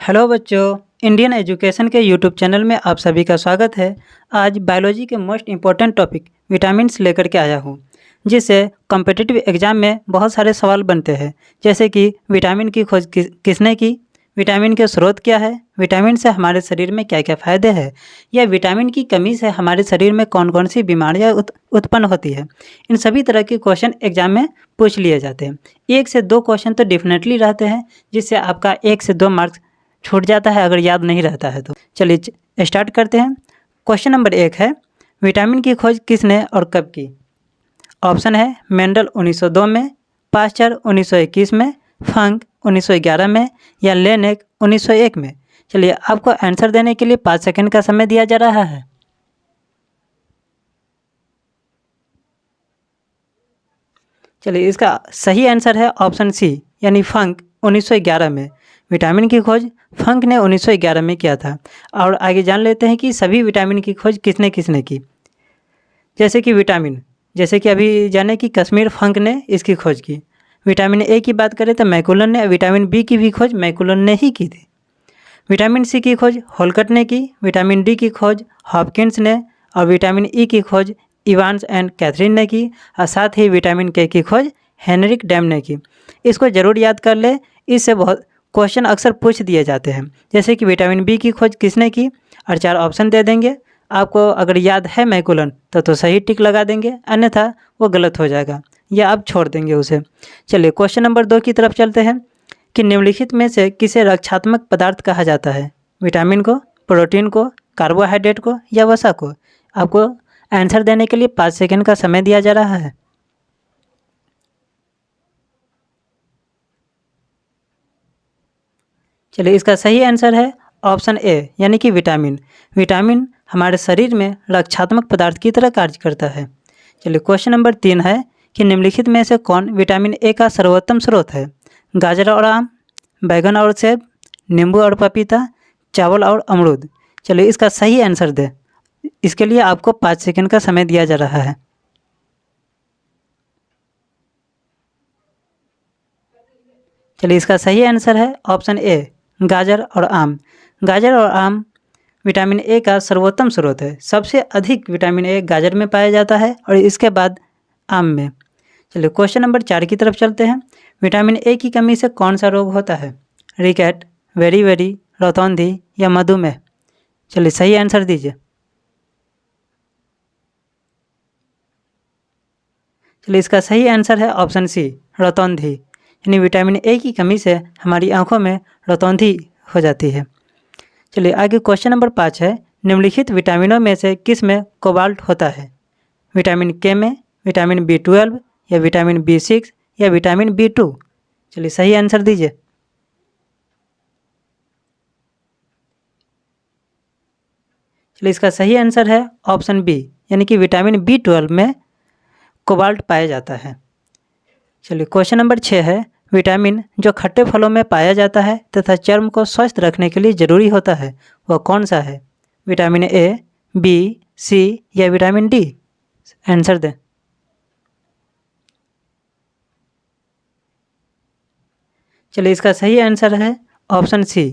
Hello बच्चों, Indian education के YouTube channel में आप सभी का स्वागत है। आज बायोलॉजी के मोस्ट इम्पॉर्टेंट टॉपिक विटामिन्स लेकर के आया हूँ, जिससे कॉम्पिटिटिव एग्जाम में बहुत सारे सवाल बनते हैं। जैसे कि विटामिन की खोज किसने की, विटामिन के स्रोत क्या है, विटामिन से हमारे शरीर में क्या क्या फ़ायदे हैं, या विटामिन की कमी से हमारे शरीर में कौन कौन सी बीमारियाँ उत्पन्न होती है। इन सभी तरह के क्वेश्चन एग्जाम में पूछ लिए जाते हैं। 1 से 2 क्वेश्चन तो डेफिनेटली रहते हैं, जिससे आपका 1 से 2 मार्क्स छूट जाता है अगर याद नहीं रहता है तो। चलिए स्टार्ट करते हैं। क्वेश्चन नंबर 1 है, विटामिन की खोज किसने और कब की। ऑप्शन है मेंडल 1902 में, पास्चर 1921 में, फंक 1911 में, या लेनेक 1901 में। चलिए आपको आंसर देने के लिए 5 सेकंड का समय दिया जा रहा है। चलिए इसका सही आंसर है ऑप्शन सी, यानी फंक 1911 में। विटामिन की खोज फंक ने 1911 में किया था। और आगे जान लेते हैं कि सभी विटामिन की खोज किसने किसने की। जैसे कि अभी जाने कि कश्मीर फंक ने इसकी खोज की। विटामिन ए की बात करें तो मैकुलन ने, विटामिन बी की भी खोज मैकुलन ने ही की थी। विटामिन सी की खोज होलकट ने की, विटामिन डी की खोज हॉपकिंस ने, और विटामिन ई की खोज इवांस एंड कैथरीन ने की, और साथ ही विटामिन के की खोज हेनरिक डैम ने की। इसको ज़रूर याद कर ले, इससे बहुत क्वेश्चन अक्सर पूछ दिए जाते हैं। जैसे कि विटामिन बी की खोज किसने की, और 4 ऑप्शन दे देंगे। आपको अगर याद है मैकुलन तो सही टिक लगा देंगे, अन्यथा वो गलत हो जाएगा या आप छोड़ देंगे उसे। चलिए क्वेश्चन नंबर 2 की तरफ चलते हैं कि निम्नलिखित में से किसे रक्षात्मक पदार्थ कहा जाता है। विटामिन को, प्रोटीन को, कार्बोहाइड्रेट को, या वसा को। आपको आंसर देने के लिए 5 सेकंड का समय दिया जा रहा है। चलिए इसका सही आंसर है ऑप्शन ए, यानी कि विटामिन। विटामिन हमारे शरीर में रक्षात्मक पदार्थ की तरह कार्य करता है। चलिए क्वेश्चन नंबर 3 है कि निम्नलिखित में से कौन विटामिन ए का सर्वोत्तम स्रोत है। गाजर और आम, बैगन और सेब, नींबू और पपीता, चावल और अमरूद। चलिए इसका सही आंसर दे। इसके लिए आपको 5 सेकंड का समय दिया जा रहा है। चलिए इसका सही आंसर है ऑप्शन ए, गाजर और आम। गाजर और आम विटामिन ए का सर्वोत्तम स्रोत है। सबसे अधिक विटामिन ए गाजर में पाया जाता है और इसके बाद आम में। चलिए क्वेश्चन नंबर 4 की तरफ चलते हैं। विटामिन ए की कमी से कौन सा रोग होता है। रिकेट, वेरी, रतौंधी, या मधुमेह। चलिए सही आंसर दीजिए। चलिए इसका सही आंसर है ऑप्शन सी, रतौंधी। यानी विटामिन ए की कमी से हमारी आंखों में रतौंधी हो जाती है। चलिए आगे क्वेश्चन नंबर 5 है, निम्नलिखित विटामिनों में से किस में कोबाल्ट होता है। विटामिन के में, विटामिन B12, या विटामिन B6, या विटामिन B2। चलिए सही आंसर दीजिए। चलिए इसका सही आंसर है ऑप्शन बी, यानी कि विटामिन B12 में कोबाल्ट पाया जाता है। चलिए क्वेश्चन नंबर 6 है, विटामिन जो खट्टे फलों में पाया जाता है तथा चर्म को स्वस्थ रखने के लिए ज़रूरी होता है, वह कौन सा है। विटामिन ए, बी, सी, या विटामिन डी। आंसर दें। चलिए इसका सही आंसर है ऑप्शन सी,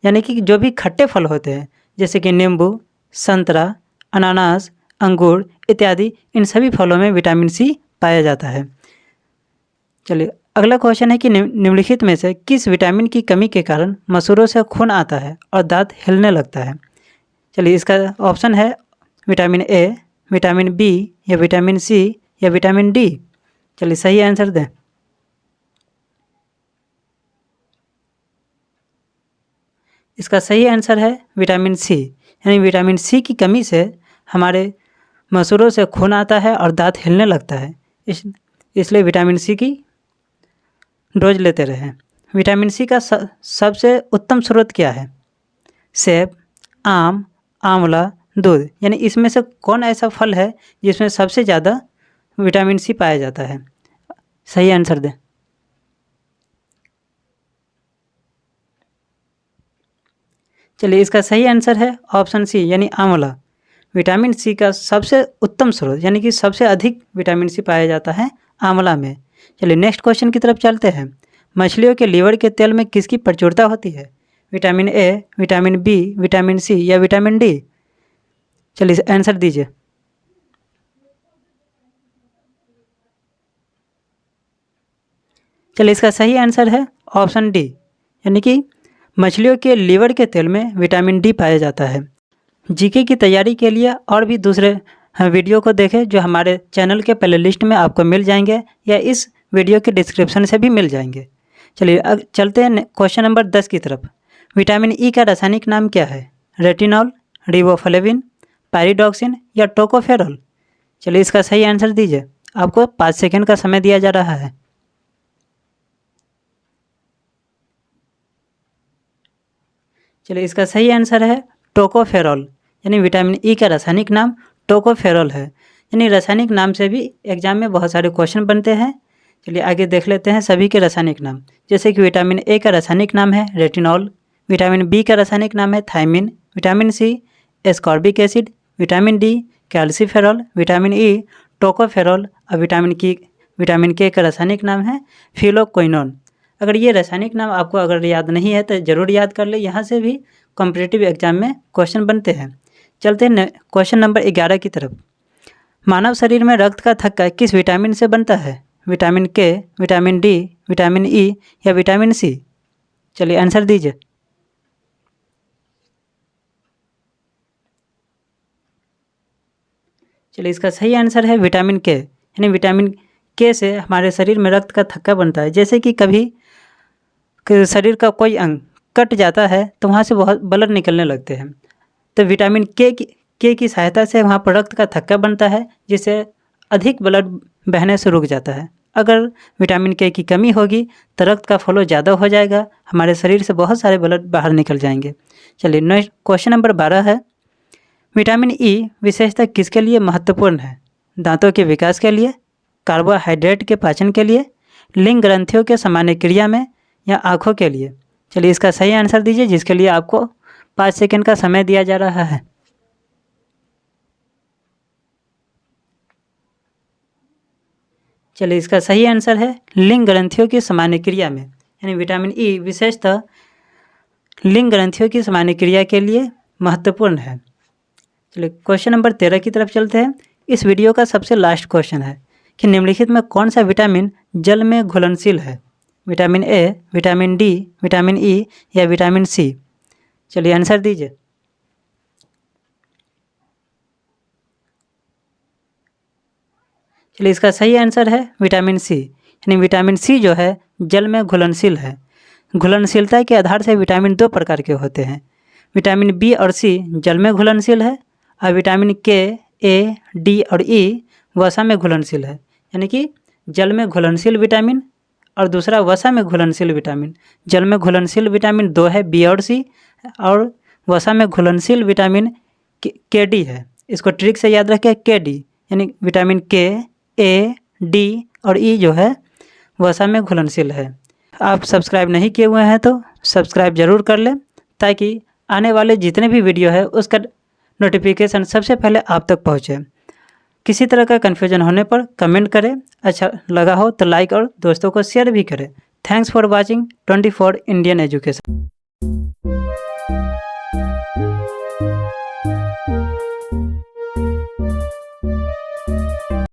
यानी कि जो भी खट्टे फल होते हैं जैसे कि नींबू, संतरा, अनानास, अंगूर इत्यादि, इन सभी फलों में विटामिन सी पाया जाता है। चलिए अगला क्वेश्चन है कि निम्नलिखित में से किस विटामिन की कमी के कारण मसूड़ों से खून आता है और दांत हिलने लगता है। चलिए इसका ऑप्शन है विटामिन ए, विटामिन बी, या विटामिन सी, या विटामिन डी। चलिए सही आंसर दें। इसका सही आंसर है विटामिन सी, यानी विटामिन सी की कमी से हमारे मसूड़ों से खून आता है और दांत हिलने लगता है। इसलिए विटामिन सी की डोज लेते रहें। विटामिन सी का सबसे उत्तम स्रोत क्या है। सेब, आम, आंवला, दूध। यानी इसमें से कौन ऐसा फल है जिसमें सबसे ज़्यादा विटामिन सी पाया जाता है। सही आंसर दें। चलिए इसका सही आंसर है ऑप्शन सी, यानी आंवला। विटामिन सी का सबसे उत्तम स्रोत यानी कि सबसे अधिक विटामिन सी पाया जाता है आंवला में। चलिए नेक्स्ट क्वेश्चन की तरफ चलते हैं। मछलियों के लीवर के तेल में किसकी प्रचुरता होती है। Vitamin A, vitamin B, vitamin C या विटामिन डी? चलिए आंसर दीजिए। चलिए इसका सही आंसर है ऑप्शन डी, यानी कि मछलियों के लीवर के तेल में विटामिन डी पाया जाता है। जीके की तैयारी के लिए और भी दूसरे वीडियो को देखें जो हमारे चैनल के प्ले लिस्ट में आपको मिल जाएंगे या इस वीडियो के डिस्क्रिप्शन से भी मिल जाएंगे। चलिए अब चलते हैं क्वेश्चन नंबर 10 की तरफ। विटामिन ई का रासायनिक नाम क्या है? रेटिनॉल, रिबोफ्लेविन, पायरिडॉक्सिन या टोकोफेरॉल? चलिए इसका सही आंसर दीजिए। आपको 5 सेकंड का समय दिया जा रहा है। चलिए इसका सही आंसर है टोकोफेरॉल, यानी विटामिन ई का रासायनिक नाम टोकोफेरॉल है। यानी रासायनिक नाम से भी एग्जाम में बहुत सारे क्वेश्चन बनते हैं। चलिए आगे देख लेते हैं सभी के रासायनिक नाम। जैसे कि विटामिन ए का रासायनिक नाम है रेटिनॉल, विटामिन बी का रासायनिक नाम है thiamine, vitamin C ascorbic acid, vitamin D calciferol, vitamin E tocopherol और विटामिन के का रासायनिक नाम है फिलोक्विनोन। अगर ये रासायनिक नाम आपको अगर याद नहीं है तो ज़रूर याद कर ले, यहाँ से भी कॉम्पिटिटिव एग्जाम में क्वेश्चन बनते हैं। चलते हैं क्वेश्चन नंबर 11 की तरफ। मानव शरीर में रक्त का थक्का किस विटामिन से बनता है? विटामिन के, विटामिन डी, विटामिन ई या विटामिन सी? चलिए आंसर दीजिए। चलिए इसका सही आंसर है विटामिन के, यानी विटामिन के से हमारे शरीर में रक्त का थक्का बनता है। जैसे कि कभी शरीर का कोई अंग कट जाता है तो वहाँ से बहुत ब्लड निकलने लगते हैं, तो विटामिन के की सहायता से वहाँ पर रक्त का थक्का बनता है, जिससे अधिक ब्लड बहने से रुक जाता है। अगर विटामिन के की कमी होगी तो रक्त का फ्लो ज़्यादा हो जाएगा, हमारे शरीर से बहुत सारे ब्लड बाहर निकल जाएंगे। चलिए नेक्स्ट क्वेश्चन नंबर 12 है। विटामिन ई विशेषता किसके लिए महत्वपूर्ण है? दांतों के विकास के लिए, कार्बोहाइड्रेट के पाचन के लिए, लिंग ग्रंथियों के सामान्य क्रिया में या आँखों के लिए? चलिए इसका सही आंसर दीजिए, जिसके लिए आपको 5 सेकंड का समय दिया जा रहा है। चलिए इसका सही आंसर है लिंग ग्रंथियों की सामान्य क्रिया में, यानी विटामिन ई विशेषतः लिंग ग्रंथियों की सामान्य क्रिया के लिए महत्वपूर्ण है। चलिए क्वेश्चन नंबर 13 की तरफ चलते हैं। इस वीडियो का सबसे लास्ट क्वेश्चन है कि निम्नलिखित में कौन सा विटामिन जल में घुलनशील है? Vitamin A, vitamin D, vitamin E या विटामिन सी? चलिए आंसर दीजिए। चलिए इसका सही आंसर है विटामिन सी, यानी विटामिन सी जो है जल में घुलनशील है। घुलनशीलता के आधार से विटामिन 2 प्रकार के होते हैं। विटामिन बी और सी जल में घुलनशील है और विटामिन के, ए, डी और ई वसा में घुलनशील है। यानी कि जल में घुलनशील विटामिन और दूसरा वसा में घुलनशील विटामिन। जल में घुलनशील विटामिन 2 है बी और सी, और वसा में घुलनशील विटामिन के डी है। इसको ट्रिक से याद रखें, के डी, यानी विटामिन के, ए, डी और ई जो है वसा में घुलनशील है। आप सब्सक्राइब नहीं किए हुए हैं तो सब्सक्राइब ज़रूर कर लें, ताकि आने वाले जितने भी वीडियो है उसका नोटिफिकेशन सबसे पहले आप तक पहुँचे। किसी तरह का कन्फ्यूजन होने पर कमेंट करें, अच्छा लगा हो तो लाइक और दोस्तों को शेयर भी करें। Thanks for watching 24 Indian education.